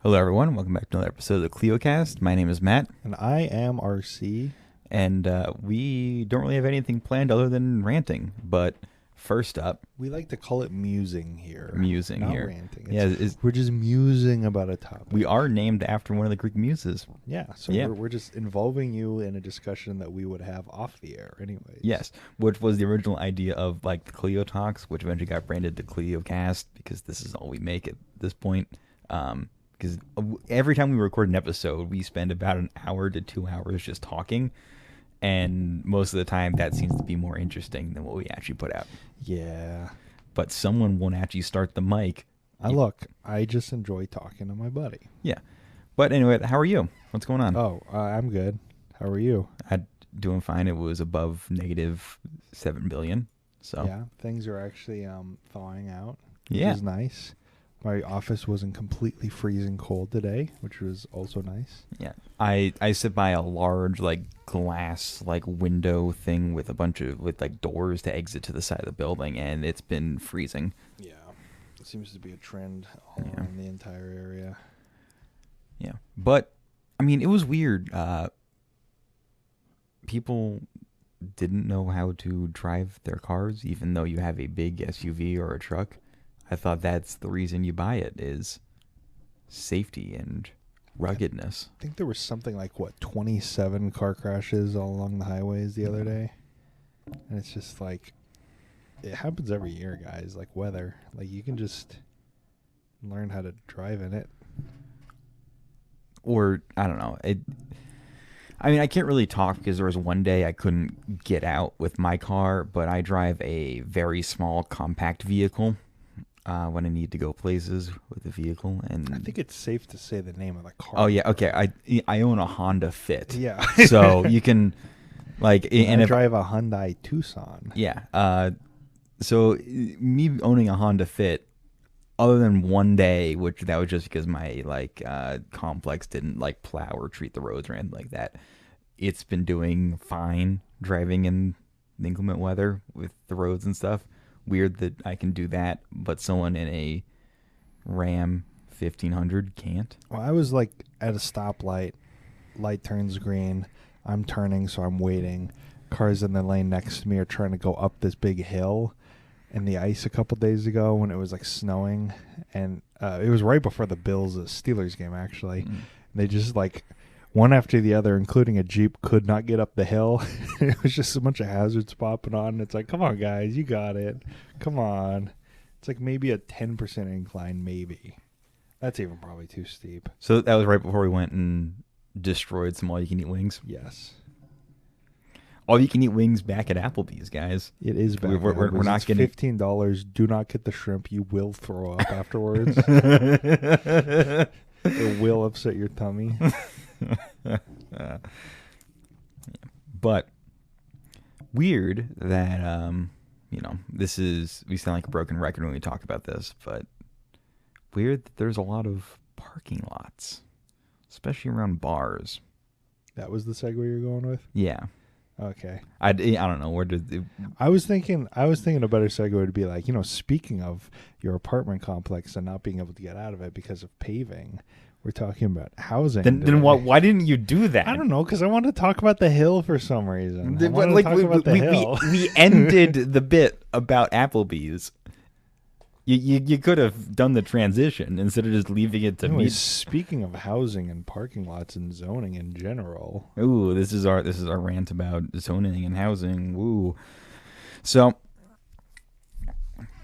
Hello, everyone. Welcome back to another episode of the CleoCast. My name is Matt, And I am RC. and we don't really have anything planned other than ranting. But first up, We like to call it musing here. musing not here. ranting. Yeah, We're just musing about a topic. we are named after one of the Greek muses. Yeah, so Yeah. We're just involving you in a discussion that we would have off the air anyways. Yes, which was the original idea of like the Clio Talks, which eventually got branded the CleoCast because this is all we make at this point. Because every time we record an episode, we spend about an hour to 2 hours just talking. And most of the time, that seems to be more interesting than what we actually put out. Yeah. But someone won't actually start the mic. I just enjoy talking to my buddy. Yeah. But anyway, how are you? What's going on? I'm good. How are you? I'm doing fine. It was above negative 7 billion. So Yeah, things are actually thawing out, which Yeah. is nice. My office wasn't completely freezing cold today, which was also nice. yeah. I sit by a large like glass like window thing with a bunch of like doors to exit to the side of the building, and it's been freezing. Yeah, it seems to be a trend all Yeah. around the entire area. Yeah. But I mean, it was weird. People didn't know how to drive their cars, even though you have a big SUV or a truck. I thought that's the reason you buy it, is safety and ruggedness. I think there was something like 27 car crashes all along the highways the other day, and it's just like it happens every year, guys. Like weather, like you can just learn how to drive in it. Or I don't know. I mean, I can't really talk because there was one day I couldn't get out with my car, but I drive a very small compact vehicle when I need to go places with the vehicle. And I think it's safe to say the name of the car. oh yeah, okay. I own a Honda Fit. Yeah. So you can like And I if drive a Hyundai Tucson. yeah. So me owning a Honda Fit, other than one day, which that was just because my like complex didn't like plow or treat the roads or anything like that, it's been doing fine driving in the inclement weather with the roads and stuff. Weird that I can do that, but someone in a Ram 1500 can't. Well, I was like at a stoplight, light turns green. I'm turning, so I'm waiting. Cars in the lane next to me are trying to go up this big hill in the ice a couple days ago when it was like snowing, and it was right before the Bills Steelers game actually. They just like one after the other, including a Jeep, could not get up the hill. It was just a bunch of hazards popping on. It's like, come on, guys, you got it. Come on. It's like maybe a 10% incline, maybe. That's even probably too steep. So that was right before we went and destroyed some all-you-can-eat wings. Yes. All-you-can-eat wings back at Applebee's, guys. It is back. We're not it's getting $15. Do not get the shrimp. You will throw up afterwards. It will upset your tummy. But weird that this is, we sound like a broken record when we talk about this, but weird that there's a lot of parking lots, especially around bars. That was the segue you're going with? Yeah. Okay. I don't know where did it, I was thinking a better segue would be like, speaking of your apartment complex and not being able to get out of it because of paving, we're talking about housing. then why didn't you do that? I don't know, because I wanted to talk about the hill for some reason. I But, wanted like, to talk about the hill. we ended the bit about Applebee's. You could have done the transition instead of just leaving it to me. Anyways, speaking of housing and parking lots and zoning in general. Ooh, this is our rant about zoning and housing. Woo. So,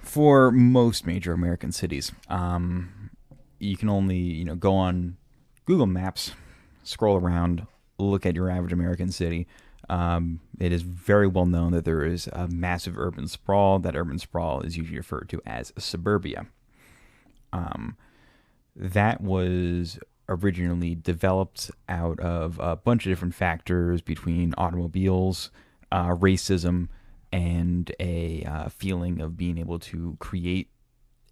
for most major American cities, you can only go on Google Maps, scroll around, look at your average American city. It is very well known that there is a massive urban sprawl. That urban sprawl is usually referred to as suburbia. That was originally developed out of a bunch of different factors between automobiles, racism, and a feeling of being able to create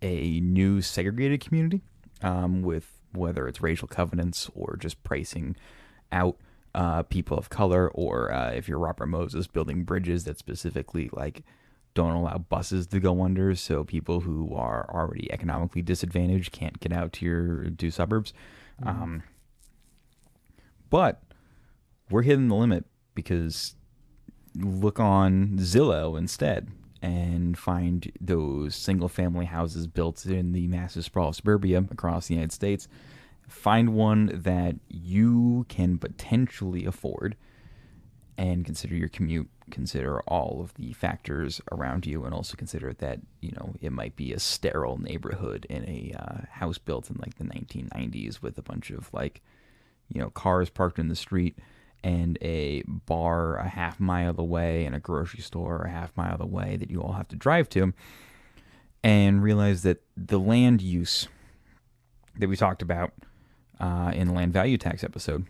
a new segregated community with whether it's racial covenants or just pricing out people of color, or if you're Robert Moses, building bridges that specifically like don't allow buses to go under, so people who are already economically disadvantaged can't get out to your suburbs. Mm-hmm. But we're hitting the limit because look on Zillow instead and find those single family houses built in the massive sprawl of suburbia across the United States. Find one that you can potentially afford and consider your commute, consider all of the factors around you, and also consider that, it might be a sterile neighborhood in a house built in like the 1990s with a bunch of cars parked in the street and a bar a half mile away and a grocery store a half mile away that you all have to drive to, and realize that the land use that we talked about in the land value tax episode,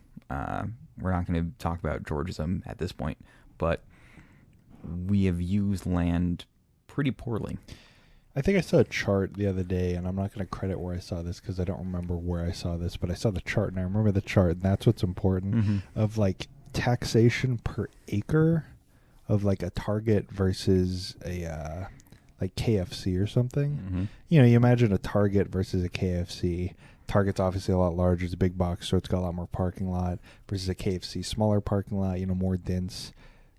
we're not going to talk about Georgism at this point, but we have used land pretty poorly. I think I saw a chart the other day, and I'm not going to credit where I saw this because I don't remember where I saw this, but I saw the chart, and I remember the chart, and that's what's important, of like taxation per acre of like a Target versus a like KFC or something. You imagine a Target versus a KFC. Target's obviously a lot larger. It's a big box, so it's got a lot more parking lot versus a KFC, smaller parking lot, more dense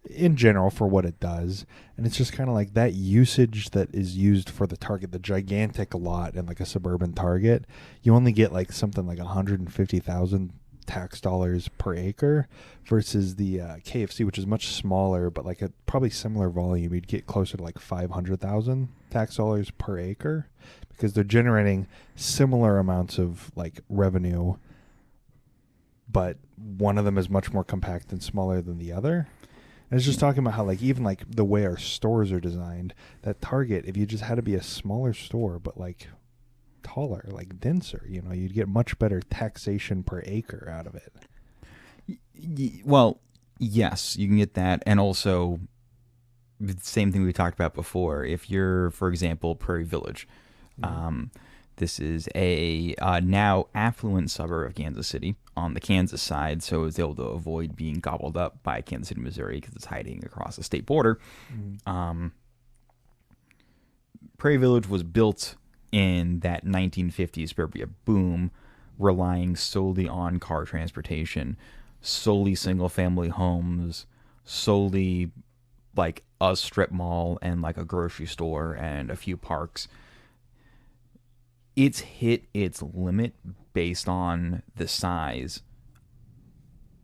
in general for what it does. And it's just kind of like that usage that is used for the Target, the gigantic lot in like a suburban Target. You only get like something like 150,000 tax dollars per acre versus the KFC, which is much smaller, but like a probably similar volume. You'd get closer to like 500,000 tax dollars per acre because they're generating similar amounts of like revenue, but one of them is much more compact and smaller than the other. And it's just talking about how like even like the way our stores are designed, that Target, if you just had to be a smaller store but like taller, like denser, you'd get much better taxation per acre out of it. Well, yes, you can get that. And also the same thing we talked about before. If you're, for example, Prairie Village, this is a now affluent suburb of Kansas City on the Kansas side, so it's able to avoid being gobbled up by Kansas City, Missouri, because it's hiding across the state border. Prairie Village was built in that 1950s suburbia boom, relying solely on car transportation, solely single-family homes, solely like a strip mall and like a grocery store and a few parks. It's hit its limit based on the size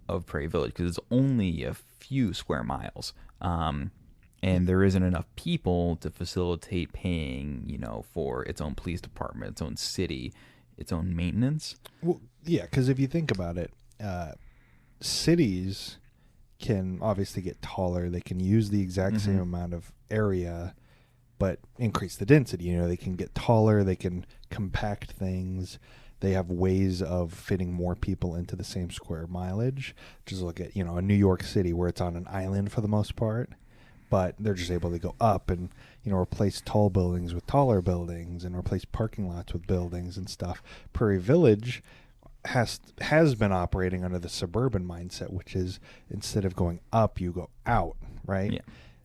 of Prairie Village because it's only a few square miles. And there isn't enough people to facilitate paying, for its own police department, its own city, its own maintenance. Well, yeah, because if you think about it, cities can obviously get taller. They can use the exact same amount of area, but increase the density. They can get taller. They can compact things. They have ways of fitting more people into the same square mileage. Just look at, a New York City where it's on an island for the most part, but they're just able to go up and, replace tall buildings with taller buildings and replace parking lots with buildings and stuff. Prairie Village has been operating under the suburban mindset, which is instead of going up, you go out, right? Yeah.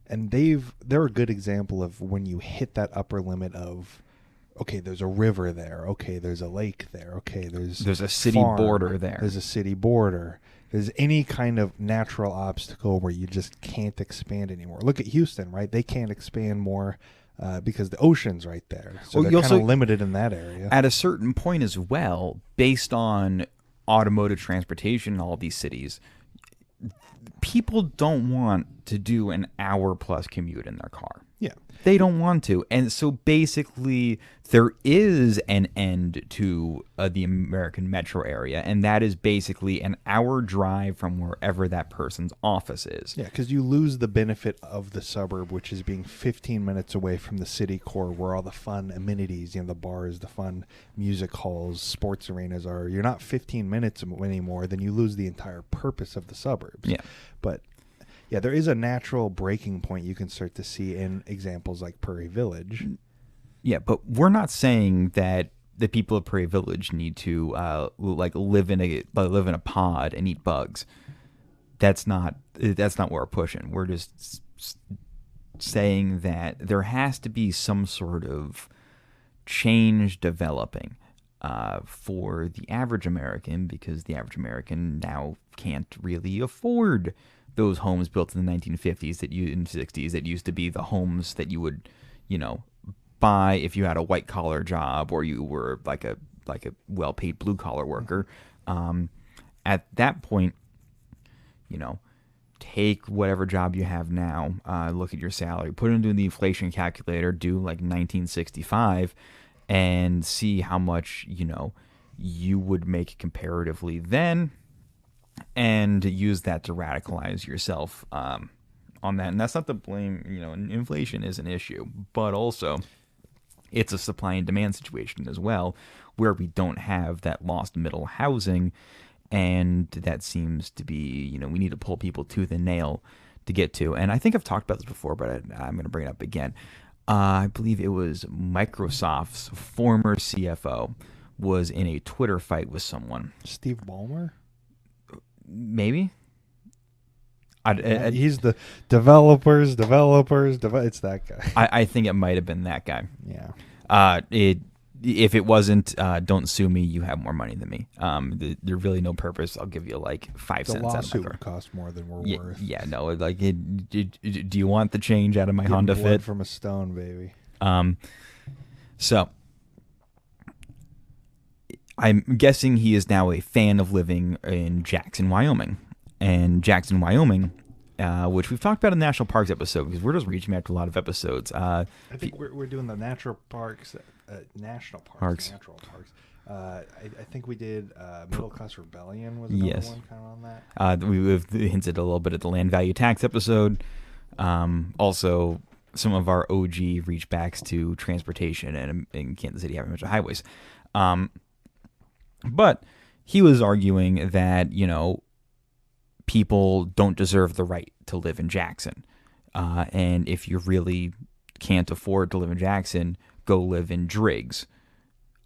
And they're a good example of when you hit that upper limit of, okay, there's a river there. Okay, there's a lake there. Okay, there's a city border there. There's a city border. There's any kind of natural obstacle where you just can't expand anymore. Look at Houston, right? They can't expand more because the ocean's right there. So they're kind of limited in that area. At a certain point as well, based on automotive transportation in all these cities, people don't want to do an hour-plus commute in their car. Yeah. They don't want to. And so basically there is an end to the American metro area, and that is basically an hour drive from wherever that person's office is. Yeah, because you lose the benefit of the suburb, which is being 15 minutes away from the city core where all the fun amenities, the bars, the fun music halls, sports arenas are. You're not 15 minutes anymore, then you lose the entire purpose of the suburbs. Yeah. But yeah, there is a natural breaking point you can start to see in examples like Prairie Village. Yeah, but we're not saying that the people of Prairie Village need to live in a pod and eat bugs. That's not what we're pushing. We're just saying that there has to be some sort of change developing for the average American, because the average American now can't really afford those homes built in the 1950s and 60s that used to be the homes that you would, buy if you had a white collar job or you were like a well paid blue collar worker. At that point, take whatever job you have now, look at your salary, put it into the inflation calculator, do like 1965, and see how much you would make comparatively then, and use that to radicalize yourself on that. And that's not to blame, inflation is an issue, but also it's a supply and demand situation as well, where we don't have that lost middle housing. And that seems to be, we need to pull people tooth and nail to get to. And I think I've talked about this before, but I'm going to bring it up again. I believe it was Microsoft's former CFO was in a Twitter fight with someone. Steve Ballmer? Maybe. He's the developers. It's that guy. I think it might have been that guy. Yeah. If it wasn't, don't sue me. You have more money than me. There's really no purpose. I'll give you like 5 cents. The out of my lawsuit car. would cost more than we're worth. Yeah, no. Like, do you want the change out of my Honda blood Fit? from a stone, baby. So I'm guessing he is now a fan of living in Jackson, Wyoming, and Jackson, Wyoming. Which we've talked about in the national parks episode, because we're just reaching out to a lot of episodes. I think we're doing the natural parks, natural parks. I think we did Middle Class Rebellion was another one kind of on that. We've hinted a little bit at the land value tax episode. Also, some of our OG reachbacks to transportation and in Kansas City having a bunch of highways. But he was arguing that, people don't deserve the right to live in Jackson. And if you really can't afford to live in Jackson, go live in Driggs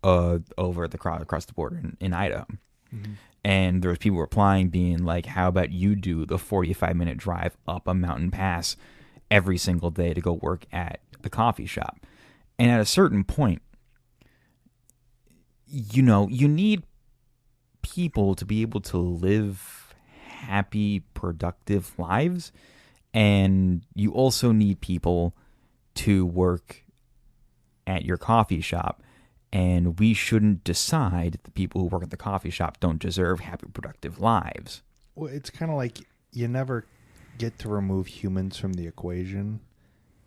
over across the border in Idaho. Mm-hmm. And there was people replying being like, how about you do the 45-minute drive up a mountain pass every single day to go work at the coffee shop? And at a certain point, you need people to be able to live happy, productive lives, and you also need people to work at your coffee shop. And we shouldn't decide that the people who work at the coffee shop don't deserve happy, productive lives. Well, it's kind of like you never get to remove humans from the equation,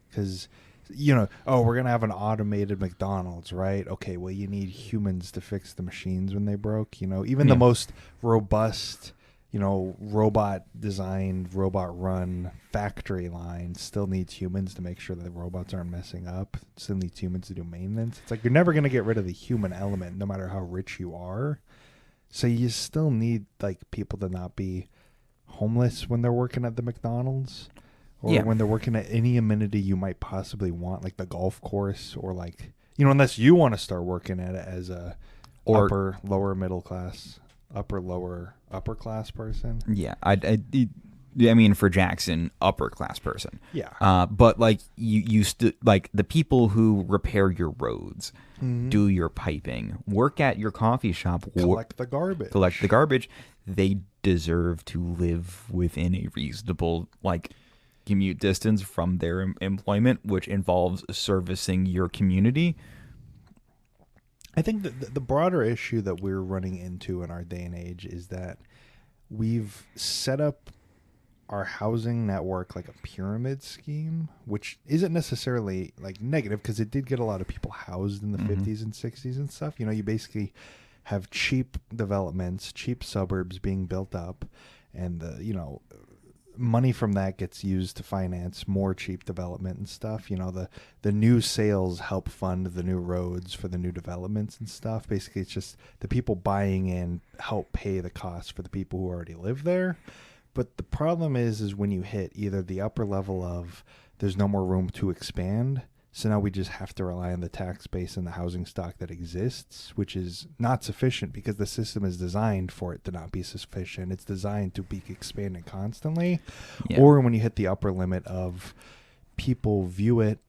because we're gonna have an automated McDonald's, right? Okay, well, you need humans to fix the machines when they broke. Even the most robust, robot designed, robot run factory line still needs humans to make sure that the robots aren't messing up. Still needs humans to do maintenance. It's like you're never going to get rid of the human element no matter how rich you are. So you still need like people to not be homeless when they're working at the McDonald's, or when they're working at any amenity you might possibly want, like the golf course, or like, unless you want to start working at it as a upper, lower middle class, upper class person. Yeah, I mean, for Jackson, upper class person. Yeah. But like you like the people who repair your roads, do your piping, work at your coffee shop, collect the garbage. They deserve to live within a reasonable commute distance from their employment, which involves servicing your community. I think the broader issue that we're running into in our day and age is that we've set up our housing network like a pyramid scheme, which isn't necessarily like negative, because it did get a lot of people housed in the 50s and 60s and stuff. You basically have cheap developments, cheap suburbs being built up, and money from that gets used to finance more cheap development and stuff. The new sales help fund the new roads for the new developments and stuff. Basically, it's just the people buying in help pay the cost for the people who already live there. But the problem is when you hit either the upper level of there's no more room to expand, so now we just have to rely on the tax base and the housing stock that exists, which is not sufficient because the system is designed for it to not be sufficient. It's designed to be expanding constantly. Yeah. Or when you hit the upper limit of people view it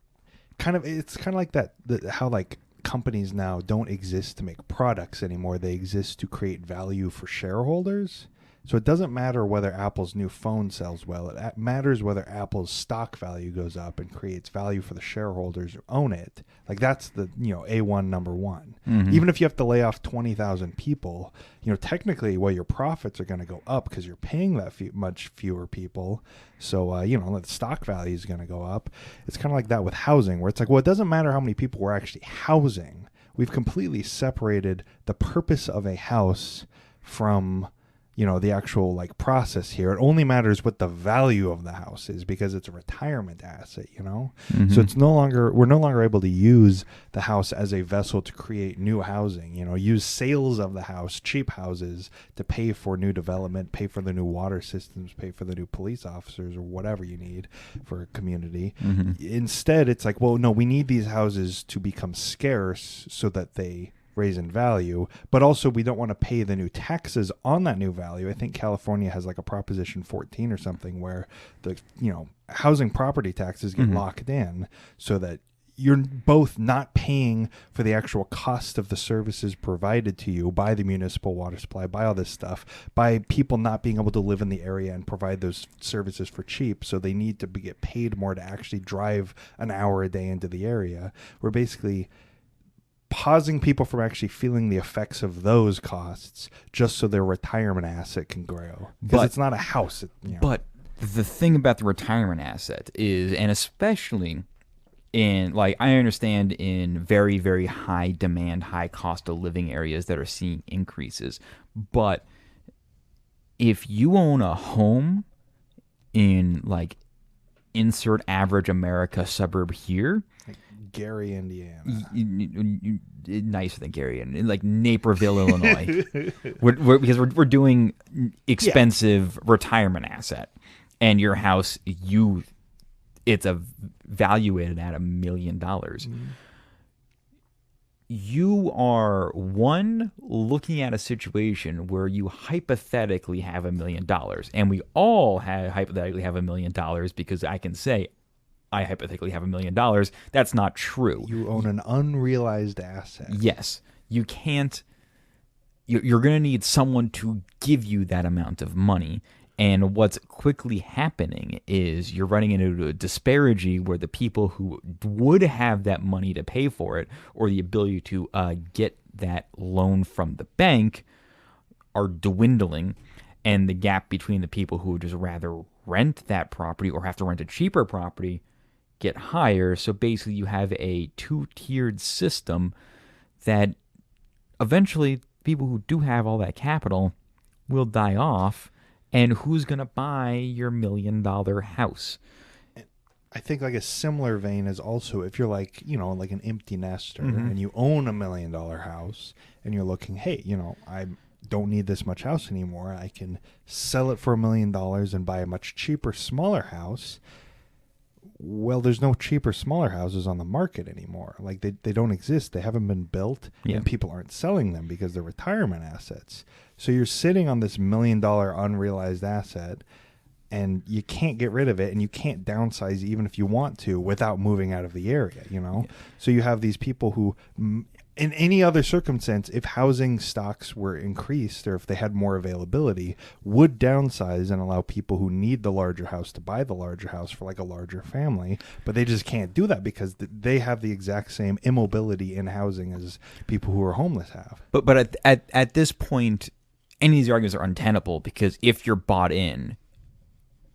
it's kind of like that, how like companies now don't exist to make products anymore. They exist to create value for shareholders. So it doesn't matter whether Apple's new phone sells well. It matters whether Apple's stock value goes up and creates value for the shareholders who own it. Like that's the, A1 number one. Mm-hmm. Even if you have to lay off 20,000 people, technically, well, your profits are going to go up because you're paying that much fewer people. So, the stock value is going to go up. It's kind of like that with housing, where it's like, well, it doesn't matter how many people we're actually housing. We've completely separated the purpose of a house from the actual like process here. It only matters what the value of the house is because it's a retirement asset, Mm-hmm. So we're no longer able to use the house as a vessel to create new housing, use sales of the house, cheap houses, to pay for new development, pay for the new water systems, pay for the new police officers or whatever you need for a community. Mm-hmm. Instead, it's like, well, no, we need these houses to become scarce so that they raise in value, but also we don't want to pay the new taxes on that new value. I think California has like a Proposition 14 or something where the housing property taxes get locked in so that you're both not paying for the actual cost of the services provided to you by the municipal water supply, by all this stuff, by people not being able to live in the area and provide those services for cheap. So they need to get paid more to actually drive an hour a day into the area. We're basically pausing people from actually feeling the effects of those costs just so their retirement asset can grow. Because it's not a house. But the thing about the retirement asset is, and especially in, like, I understand in very, very high demand, high cost of living areas that are seeing increases. But if you own a home in, like, insert average America suburb here, Gary, Indiana. Nicer than Gary, like Naperville, Illinois. Because we're doing expensive retirement asset, and your house, it's valuated at $1 million. Mm-hmm. You are looking at a situation where you hypothetically have $1 million, and we all hypothetically have $1 million because I can say, I hypothetically have $1 million. That's not true. You own an unrealized asset. Yes. You can't. You're going to need someone to give you that amount of money. And what's quickly happening is you're running into a disparity where the people who would have that money to pay for it, or the ability to get that loan from the bank, are dwindling. And the gap between the people who would just rather rent that property or have to rent a cheaper property get higher. So basically you have a two-tiered system that eventually people who do have all that capital will die off, and who's going to buy your $1 million house? I think like a similar vein is also if you're like, like an empty nester and you own $1 million house and you're looking, hey, I don't need this much house anymore. I can sell it for $1 million and buy a much cheaper, smaller house. Well, there's no cheaper, smaller houses on the market anymore. Like they don't exist. They haven't been built, and people aren't selling them because they're retirement assets. So you're sitting on this $1 million unrealized asset, and you can't get rid of it, and you can't downsize even if you want to without moving out of the area. So you have these people who, in any other circumstance, if housing stocks were increased or if they had more availability, would downsize and allow people who need the larger house to buy the larger house for like a larger family. But they just can't do that because they have the exact same immobility in housing as people who are homeless have. But at this point, any of these arguments are untenable because if you're bought in,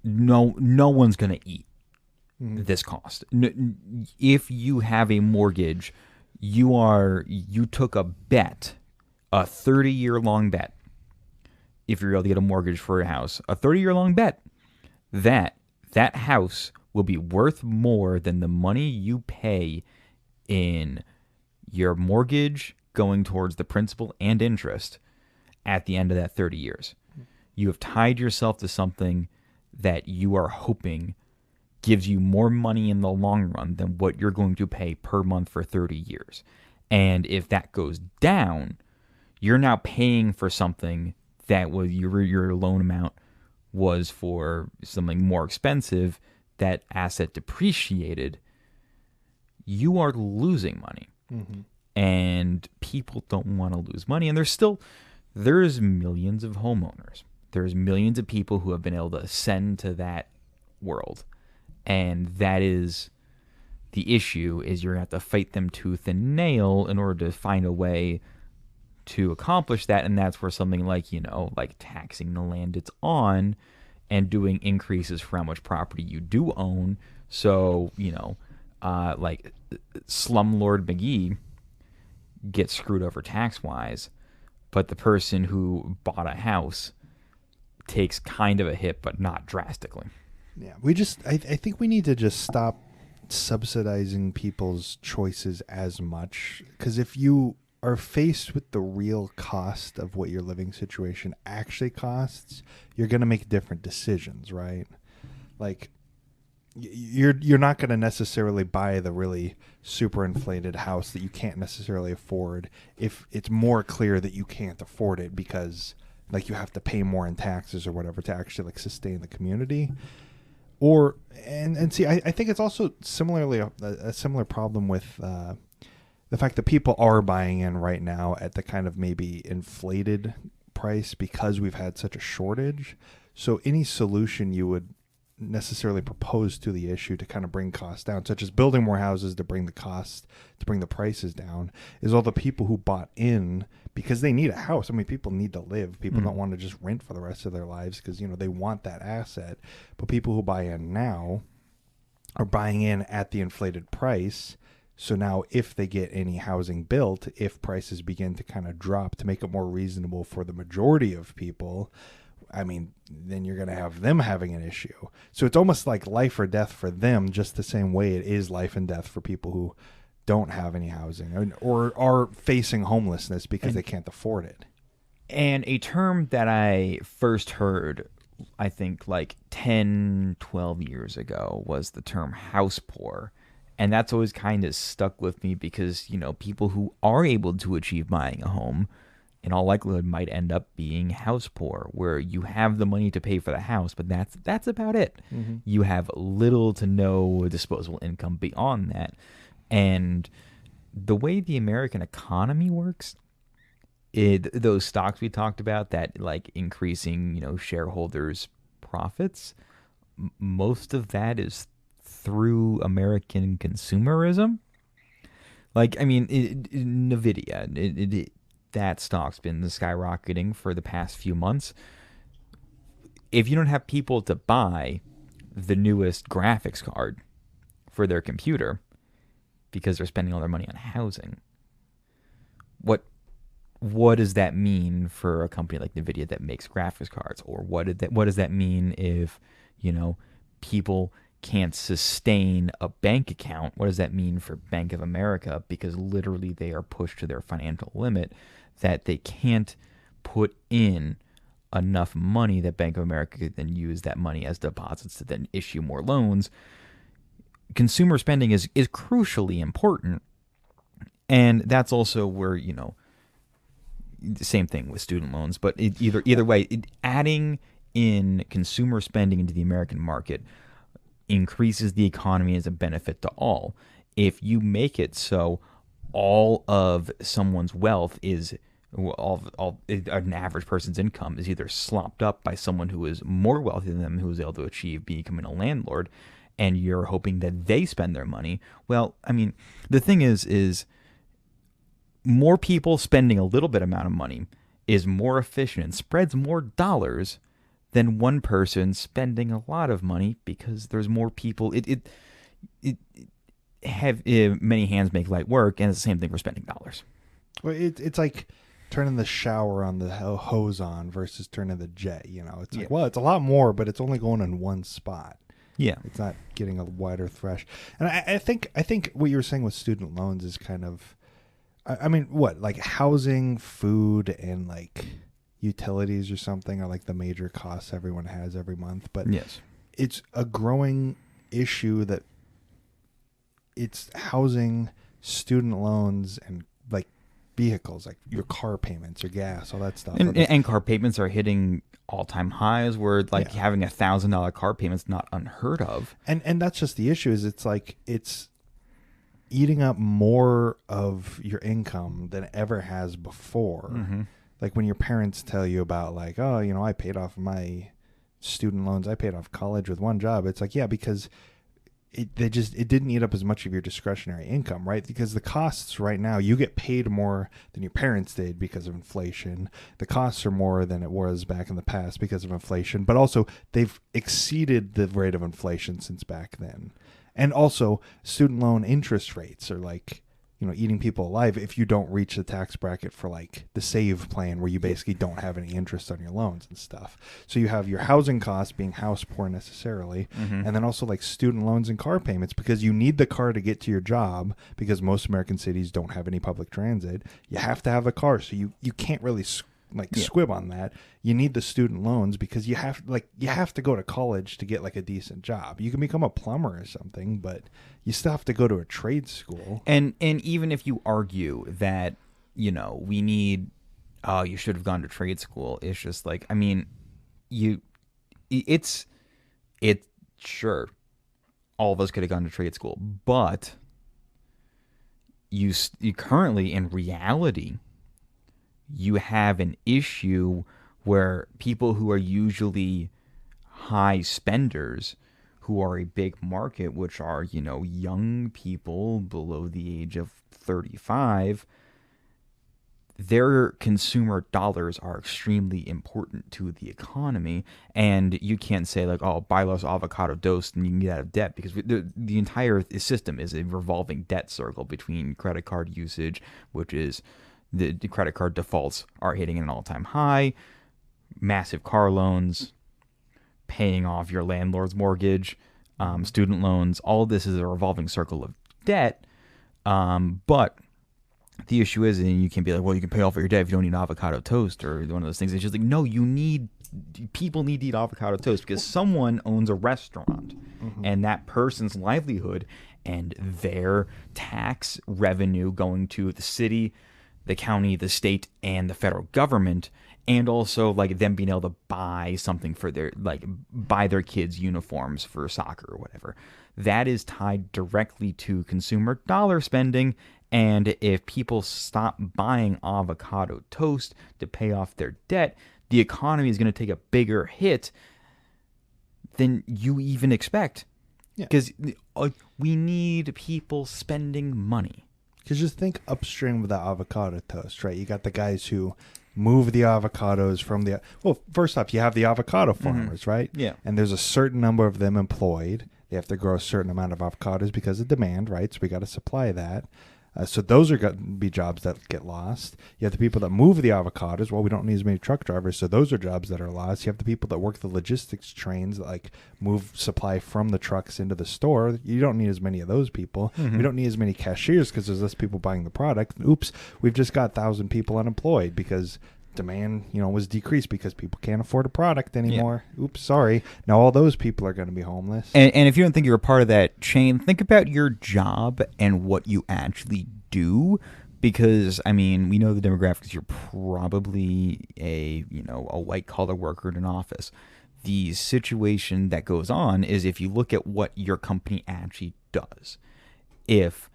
no one's going to eat this cost. If you have a mortgage, you took a bet, a 30-year long bet. If you're able to get a mortgage for a house, a 30-year long bet that house will be worth more than the money you pay in your mortgage going towards the principal and interest at the end of that 30 years. You have tied yourself to something that you are hoping gives you more money in the long run than what you're going to pay per month for 30 years. And if that goes down, you're now paying for something that was your loan amount was for something more expensive that asset depreciated, you are losing money. Mm-hmm. And people don't want to lose money. And there's millions of homeowners. There's millions of people who have been able to ascend to that world. And that is the issue, is you're going to have to fight them tooth and nail in order to find a way to accomplish that. And that's where something like, like taxing the land it's on and doing increases for how much property you do own. So, like Slumlord McGee gets screwed over tax-wise, but the person who bought a house takes kind of a hit, but not drastically. Yeah, I think we need to just stop subsidizing people's choices as much, because if you are faced with the real cost of what your living situation actually costs, you're going to make different decisions, right? Like, you're not going to necessarily buy the really super inflated house that you can't necessarily afford if it's more clear that you can't afford it because, like, you have to pay more in taxes or whatever to actually, like, sustain the community. Or and see, I think it's also similarly a similar problem with the fact that people are buying in right now at the kind of maybe inflated price because we've had such a shortage. So any solution you would necessarily propose to the issue to kind of bring costs down, such as building more houses to bring the prices down, is all the people who bought in because they need a house. I mean, people need to live. People don't want to just rent for the rest of their lives because, they want that asset. But people who buy in now are buying in at the inflated price. So now if they get any housing built, if prices begin to kind of drop to make it more reasonable for the majority of people, I mean, then you're going to have them having an issue. So it's almost like life or death for them, just the same way it is life and death for people who don't have any housing or are facing homelessness because they can't afford it. And a term that I first heard, I think like 10, 12 years ago, was the term house poor. And that's always kind of stuck with me because, people who are able to achieve buying a home in all likelihood might end up being house poor, where you have the money to pay for the house, but that's about it. Mm-hmm. You have little to no disposable income beyond that. And the way the American economy works, those stocks we talked about that like increasing, shareholders' profits, most of that is through American consumerism. Like, I mean, NVIDIA, that stock's been skyrocketing for the past few months. If you don't have people to buy the newest graphics card for their computer because they're spending all their money on housing, what does that mean for a company like NVIDIA that makes graphics cards? Or what does that mean if, people can't sustain a bank account? What does that mean for Bank of America? Because literally they are pushed to their financial limit that they can't put in enough money that Bank of America could then use that money as deposits to then issue more loans. Consumer spending is crucially important. And that's also where, the same thing with student loans, but either way, adding in consumer spending into the American market increases the economy as a benefit to all. If you make it so all of someone's wealth is an average person's income is either slopped up by someone who is more wealthy than them, who is able to achieve becoming a landlord, and you're hoping that they spend their money. Well, I mean, the thing is more people spending a little bit amount of money is more efficient and spreads more dollars than one person spending a lot of money, because there's more people. Many hands make light work, and it's the same thing for spending dollars. Well, it's like turning the shower on the hose on versus turning the jet. It's like, well, it's a lot more, but it's only going in one spot. Yeah, it's not getting a wider thresh. And I think what you were saying with student loans is kind of, I mean, what, like housing, food, and like utilities or something are like the major costs everyone has every month. But yes, it's a growing issue that it's housing, student loans, and like vehicles, like your car payments, your gas, all that stuff. And car payments are hitting all-time highs where like Yeah. having $1,000 car payment's not unheard of. And that's just the issue is it's like it's eating up more of your income than it ever has before. Mm-hmm. Like when your parents tell you about like, oh, you know, I paid off my student loans, I paid off college with one job. It's like, yeah, because it didn't eat up as much of your discretionary income, right? Because the costs right now, you get paid more than your parents did because of inflation. The costs are more than it was back in the past because of inflation, but also they've exceeded the rate of inflation since back then. And also student loan interest rates are like, you know, eating people alive if you don't reach the tax bracket for like the save plan where you basically don't have any interest on your loans and stuff. So you have your housing costs being house poor necessarily, and then also like student loans and car payments because you need the car to get to your job because most American cities don't have any public transit. You have to have a car, so you can't really squib on that. You need the student loans because you have to go to college to get like a decent job. You can become a plumber or something, but you still have to go to a trade school. And even if you argue that, you know, we need, oh, you should have gone to trade school, it's just like, I mean, it's sure, all of us could have gone to trade school, but you currently in reality, you have an issue where people who are usually high spenders, who are a big market, which are, you know, young people below the age of 35, their consumer dollars are extremely important to the economy. And you can't say like, oh, buy less avocado toast and you can get out of debt, because the entire system is a revolving debt circle between credit card usage, which is the credit card defaults are hitting an all-time high, massive car loans, paying off your landlord's mortgage, student loans. All of this is a revolving circle of debt. But the issue is, and you can't be like, well, you can pay off your debt if you don't eat avocado toast or one of those things. It's just like, no, people need to eat avocado toast because someone owns a restaurant, and that person's livelihood and their tax revenue going to the city, the county, the state, and the federal government, and also like them being able to buy something for buy their kids uniforms for soccer or whatever. That is tied directly to consumer dollar spending. And if people stop buying avocado toast to pay off their debt, the economy is going to take a bigger hit than you even expect. Because we need people spending money. Because just think upstream of the avocado toast, right? You got the guys who move the avocados from the... Well, first off, you have the avocado farmers, right? Yeah. And there's a certain number of them employed. They have to grow a certain amount of avocados because of demand, right? So we got to supply that. So those are going to be jobs that get lost. You have the people that move the avocados. Well, we don't need as many truck drivers, so those are jobs that are lost. You have the people that work the logistics trains that like move supply from the trucks into the store. You don't need as many of those people. We don't need as many cashiers because there's less people buying the product. Oops, we've just got 1,000 people unemployed because demand, was decreased because people can't afford a product anymore. Yeah. Oops, sorry. Now all those people are going to be homeless. And if you don't think you're a part of that chain, think about your job and what you actually do. Because, I mean, we know the demographics. You're probably a white-collar worker in an office. The situation that goes on is if you look at what your company actually does, if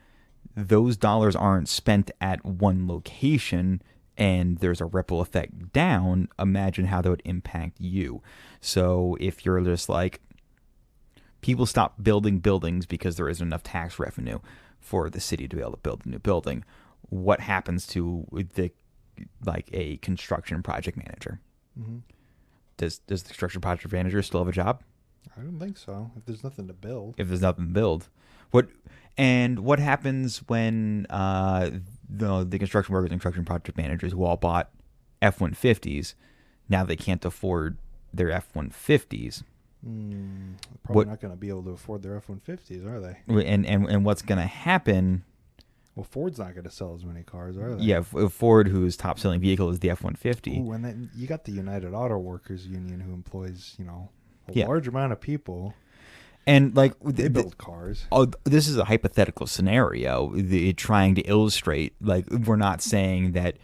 those dollars aren't spent at one location and there's a ripple effect down, imagine how that would impact you. So if you're just like, people stop building buildings because there isn't enough tax revenue for the city to be able to build a new building, what happens to a construction project manager? Does the construction project manager still have a job? I don't think so. If there's nothing to build. What happens when the construction workers and construction project managers who all bought F-150s, now they can't afford their F-150s? Probably not going to be able to afford their F-150s, are they? And what's going to happen? Well, Ford's not going to sell as many cars, are they? Yeah, Ford, whose top-selling vehicle is the F-150. Ooh, and then you got the United Auto Workers Union who employs, a large amount of people. And like They build cars. oh, this is a hypothetical scenario, trying to illustrate, like, we're not saying that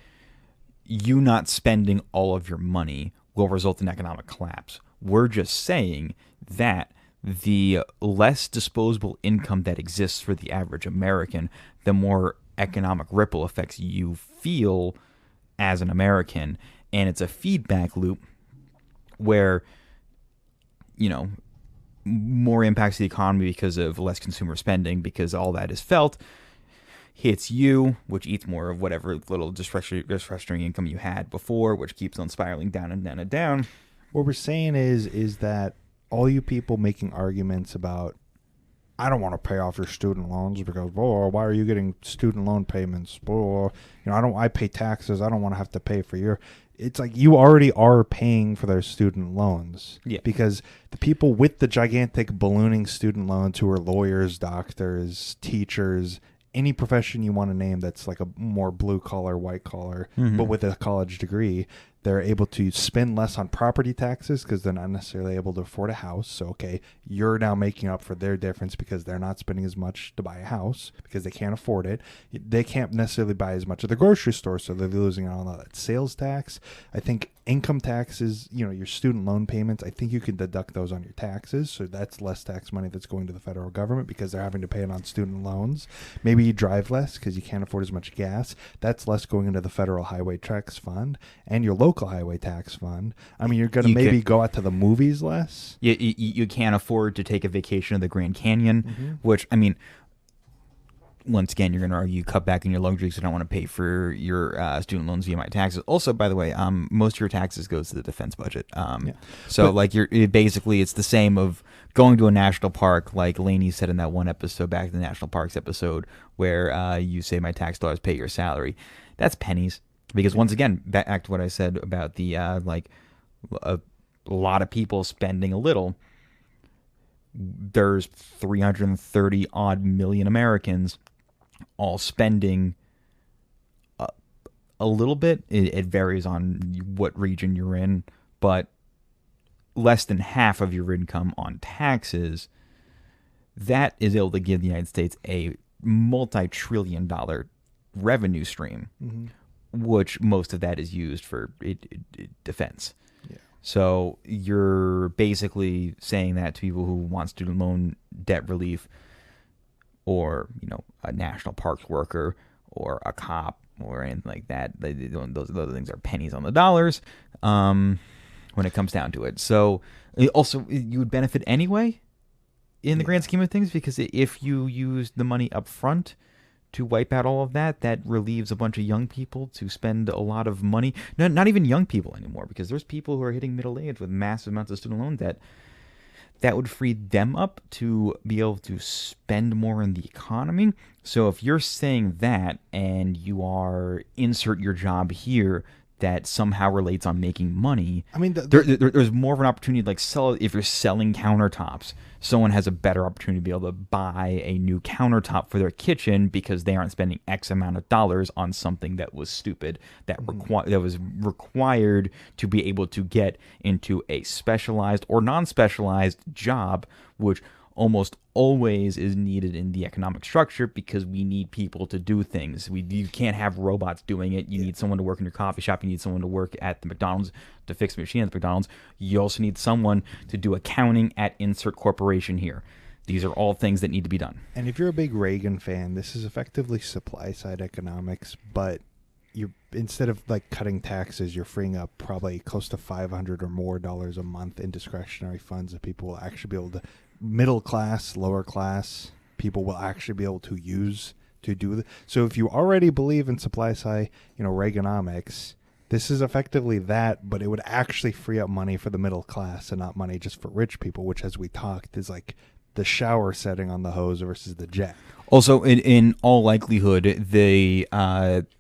you not spending all of your money will result in economic collapse. We're just saying that the less disposable income that exists for the average American, the more economic ripple effects you feel as an American. And it's a feedback loop where, you know, more impacts the economy because of less consumer spending, because all that is felt hits you, which eats more of whatever little discretionary income you had before, which keeps on spiraling down and down and down. What we're saying is that all you people making arguments about, I don't want to pay off your student loans because, why are you getting student loan payments? I pay taxes. I don't want to have to pay for your. It's like you already are paying for their student loans. Yeah. Because the people with the gigantic ballooning student loans, who are lawyers, doctors, teachers, any profession you want to name that's like a more blue collar, white collar, but with a college degree, they're able to spend less on property taxes because they're not necessarily able to afford a house. So, okay, you're now making up for their difference because they're not spending as much to buy a house because they can't afford it. They can't necessarily buy as much at the grocery store, so they're losing out on all that sales tax. I think income taxes, your student loan payments, I think you can deduct those on your taxes. So that's less tax money that's going to the federal government because they're having to pay it on student loans. Maybe you drive less because you can't afford as much gas. That's less going into the federal highway tax fund and your local highway tax fund. I mean, you're going to maybe go out to the movies less. You can't afford to take a vacation to the Grand Canyon, which, I mean, once again, you're going to argue cut back in your luxuries. I don't want to pay for your student loans via my taxes. Also, by the way, most of your taxes goes to the defense budget. So, like, it's the same of going to a national park, like Lainey said in that one episode, back to the national parks episode, where you say my tax dollars pay your salary. That's pennies. Because once again, back to what I said about the a lot of people spending a little. There's 330 odd million Americans all spending a little bit. It varies on what region you're in, but less than half of your income on taxes. That is able to give the United States a multi-trillion-dollar revenue stream, which most of that is used for defense. Yeah. So you're basically saying that to people who want student loan debt relief, or a national parks worker or a cop or anything like that. Those other things are pennies on the dollars when it comes down to it. So also you would benefit anyway in the grand scheme of things, because if you use the money up front to wipe out all of that, that relieves a bunch of young people to spend a lot of money. No, not even young people anymore, because there's people who are hitting middle age with massive amounts of student loan debt. That would free them up to be able to spend more in the economy. So if you're saying that, and you are insert your job here that somehow relates on making money, I mean, there's more of an opportunity. Like, if you're selling countertops, someone has a better opportunity to be able to buy a new countertop for their kitchen because they aren't spending X amount of dollars on something that was stupid, that was required to be able to get into a specialized or non-specialized job, which almost always is needed in the economic structure, because we need people to do things. You can't have robots doing it. You need someone to work in your coffee shop. You need someone to work at the McDonald's to fix the machine at the McDonald's. You also need someone to do accounting at insert corporation here. These are all things that need to be done. And if you're a big Reagan fan, this is effectively supply side economics, but instead of like cutting taxes, you're freeing up probably close to $500 or more a month in discretionary funds that people will actually be able to, middle class, lower class people will actually be able to use to do that. So if you already believe in supply side, Reaganomics, this is effectively that, but it would actually free up money for the middle class and not money just for rich people, which, as we talked, is like the shower setting on the hose versus the jet. Also, in all likelihood, the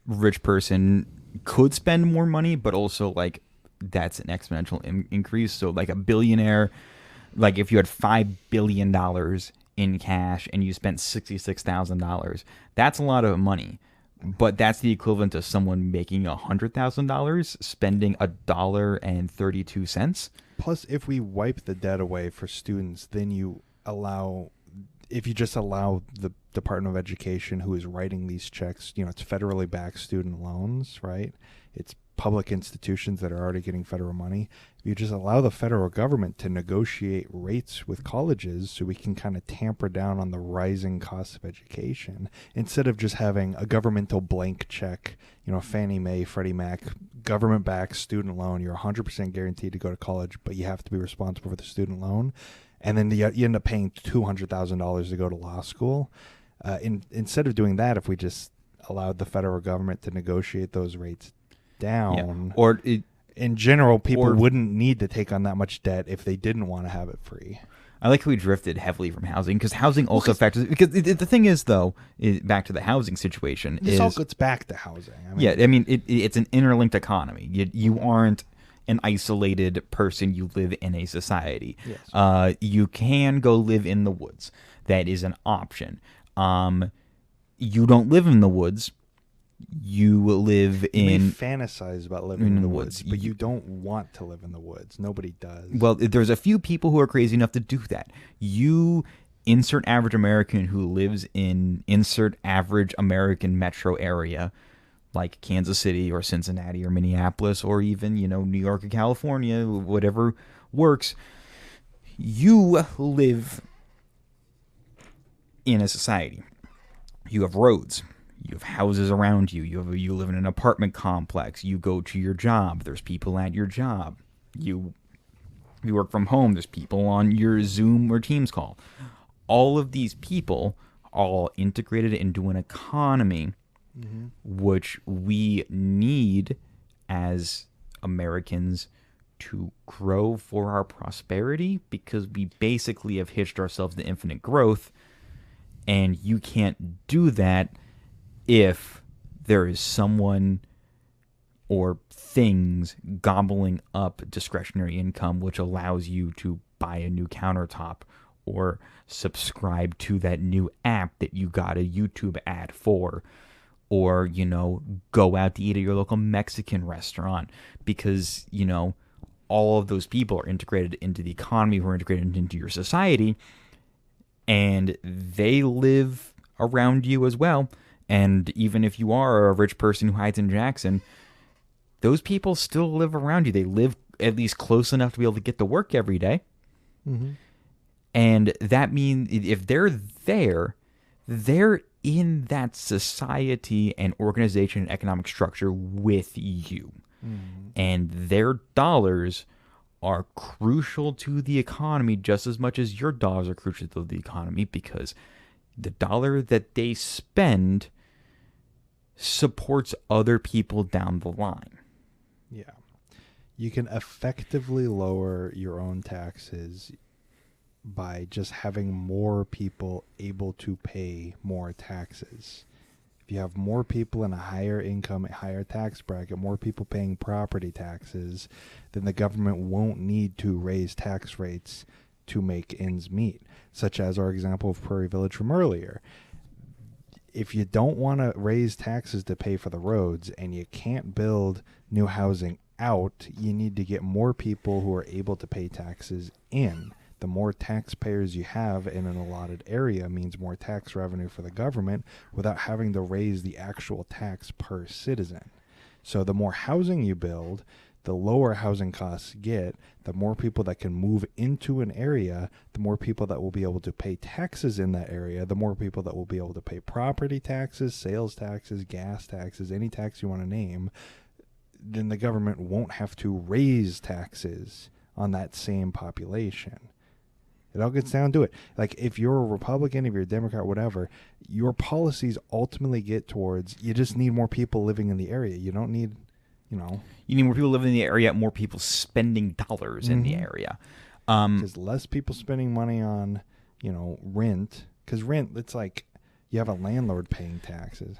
rich person could spend more money, but also, like, that's an exponential increase. So, like, a billionaire, like, if you had $5 billion in cash and you spent $66,000, that's a lot of money. But that's the equivalent of someone making $100,000 spending $1.32. Plus, if we wipe the debt away for students, then you allow if you just allow the Department of Education, who is writing these checks, it's federally backed student loans, right? It's public institutions that are already getting federal money. If you just allow the federal government to negotiate rates with colleges so we can kind of tamper down on the rising cost of education, instead of just having a governmental blank check, Fannie Mae, Freddie Mac, government-backed student loan, you're 100% guaranteed to go to college, but you have to be responsible for the student loan. And then you end up paying $200,000 to go to law school. Instead of doing that, if we just allowed the federal government to negotiate those rates down, in general, people wouldn't need to take on that much debt if they didn't want to have it free. I like how we drifted heavily from housing, because housing also factors. Because the thing is, though, back to the housing situation. This all gets back to housing. It's an interlinked economy. You aren't an isolated person. You live in a society. Yes. You can go live in the woods. That is an option. You don't live in the woods. You live in... You may fantasize about living in the woods, but you don't want to live in the woods. Nobody does. Well, there's a few people who are crazy enough to do that. You insert average American who lives in insert average American metro area, like Kansas City or Cincinnati or Minneapolis or even, New York or California, whatever works. You live in a society. You have roads. You have houses around you. You live in an apartment complex. You go to your job. There's people at your job. You work from home. There's people on your Zoom or Teams call. All of these people all integrated into an economy, which we need as Americans to grow for our prosperity, because we basically have hitched ourselves to infinite growth, and you can't do that if there is someone or things gobbling up discretionary income, which allows you to buy a new countertop or subscribe to that new app that you got a YouTube ad for, or, go out to eat at your local Mexican restaurant, because, all of those people are integrated into the economy, who are integrated into your society, and they live around you as well. And even if you are a rich person who hides in Jackson, those people still live around you. They live at least close enough to be able to get to work every day. Mm-hmm. And that means if they're there, they're in that society and organization and economic structure with you. Mm-hmm. And their dollars are crucial to the economy just as much as your dollars are crucial to the economy, because the dollar that they spend supports other people down the line. Yeah. You can effectively lower your own taxes by just having more people able to pay more taxes. If you have more people in a higher income, higher tax bracket, more people paying property taxes, then the government won't need to raise tax rates to make ends meet, such as our example of Prairie Village from earlier. If you don't want to raise taxes to pay for the roads and you can't build new housing out, you need to get more people who are able to pay taxes in. The more taxpayers you have in an allotted area means more tax revenue for the government without having to raise the actual tax per citizen. So the more housing you build, the lower housing costs get, the more people that can move into an area, the more people that will be able to pay taxes in that area, the more people that will be able to pay property taxes, sales taxes, gas taxes, any tax you want to name, then the government won't have to raise taxes on that same population. It all gets down to it. Like, if you're a Republican, if you're a Democrat, whatever, your policies ultimately get towards, you just need more people living in the area. You don't need... You need more people living in the area, more people spending dollars in the area. Because less people spending money on, rent. Because rent, it's like you have a landlord paying taxes.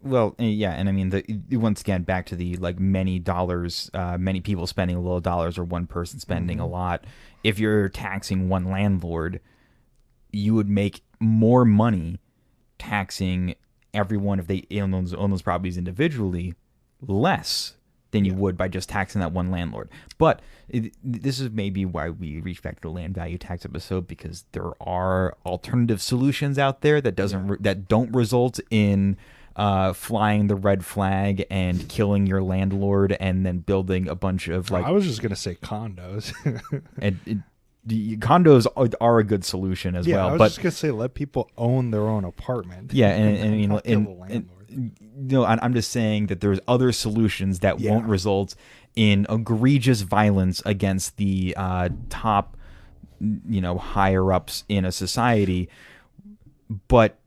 Well, yeah, and I mean, once again, back to the many dollars, many people spending a little dollars or one person spending a lot. If you're taxing one landlord, you would make more money taxing everyone if they own those properties individually, less than you would by just taxing that one landlord. But this is maybe why we reach back to the land value tax episode, because there are alternative solutions out there that that don't result in flying the red flag and killing your landlord and then building a bunch of I was just gonna say condos. The condos are a good solution as well. I was but just gonna say let people own their own apartment. Yeah, and you know, kill the landlord. I'm just saying that there's other solutions that won't result in egregious violence against the top, higher ups in a society, but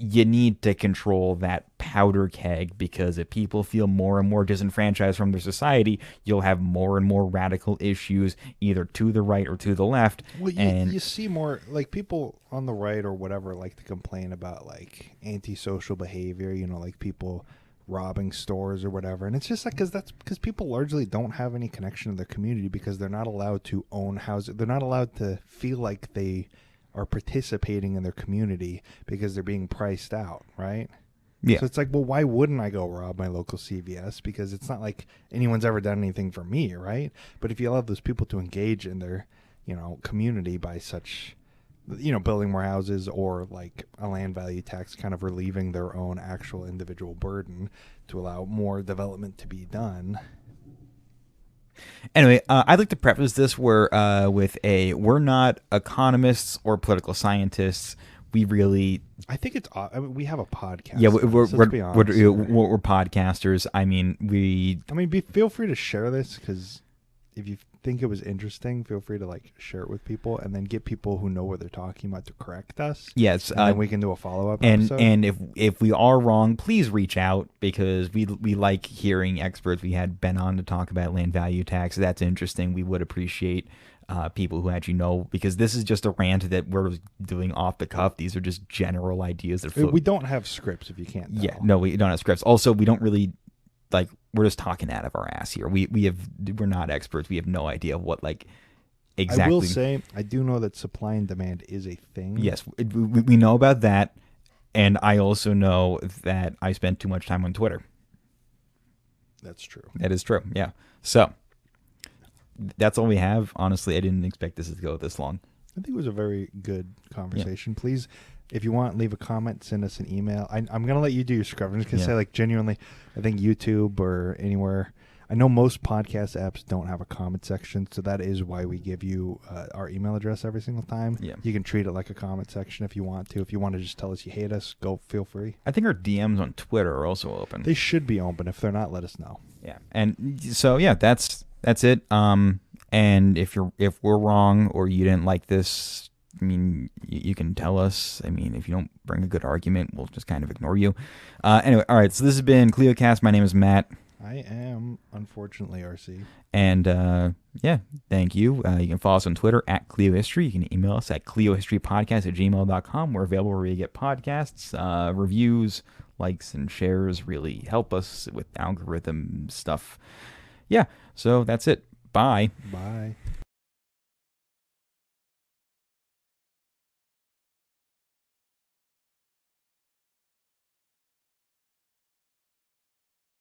you need to control that powder keg, because if people feel more and more disenfranchised from their society, you'll have more and more radical issues either to the right or to the left. Well, you see more like people on the right or whatever like to complain about like antisocial behavior, like people robbing stores or whatever. And it's just like because people largely don't have any connection to their community because they're not allowed to own houses. They're not allowed to feel like they are participating in their community because they're being priced out, right? Yeah. So it's like, well, why wouldn't I go rob my local CVS? Because it's not like anyone's ever done anything for me, right? But if you allow those people to engage in their, community by such, building more houses or like a land value tax, kind of relieving their own actual individual burden to allow more development to be done. Anyway, I'd like to preface this we're not economists or political scientists. We really, I think it's. We have a podcast. Yeah, we're podcasters. I mean, feel free to share this, because if you think it was interesting, feel free to like share it with people, and then get people who know what they're talking about to correct us. Yes, and then we can do a follow-up episode. And if we are wrong, please reach out, because we like hearing experts. We had Ben on to talk about land value tax. That's interesting. We would appreciate people who actually know, because this is just a rant that we're doing off the cuff. These are just general ideas that float. We don't have scripts, if you can't tell. Yeah, no, we don't have scripts. Also, we don't really we're just talking out of our ass here. We're not experts. We have no idea what exactly. I will say, I do know that supply and demand is a thing. Yes, we know about that, and I also know that I spent too much time on Twitter. That's true. That is true. Yeah. So that's all we have. Honestly, I didn't expect this to go this long. I think it was a very good conversation. Yeah. Please, if you want, leave a comment, send us an email. I'm going to let you do your scrub. I'm just going to say, genuinely, I think YouTube or anywhere, I know most podcast apps don't have a comment section, so that is why we give you our email address every single time. Yeah. You can treat it like a comment section if you want to. If you want to just tell us you hate us, feel free. I think our DMs on Twitter are also open. They should be open. If they're not, let us know. Yeah. And so, that's it. And if we're wrong or you didn't like this, I mean, you can tell us. I mean, if you don't bring a good argument, we'll just kind of ignore you. Anyway, all right. So this has been CleoCast. My name is Matt. I am, unfortunately, RC. And thank you. You can follow us on Twitter at CleoHistory. You can email us at cleohistorypodcast@gmail.com. We're available where you get podcasts, reviews, likes, and shares really help us with algorithm stuff. Yeah. So that's it. Bye. Bye.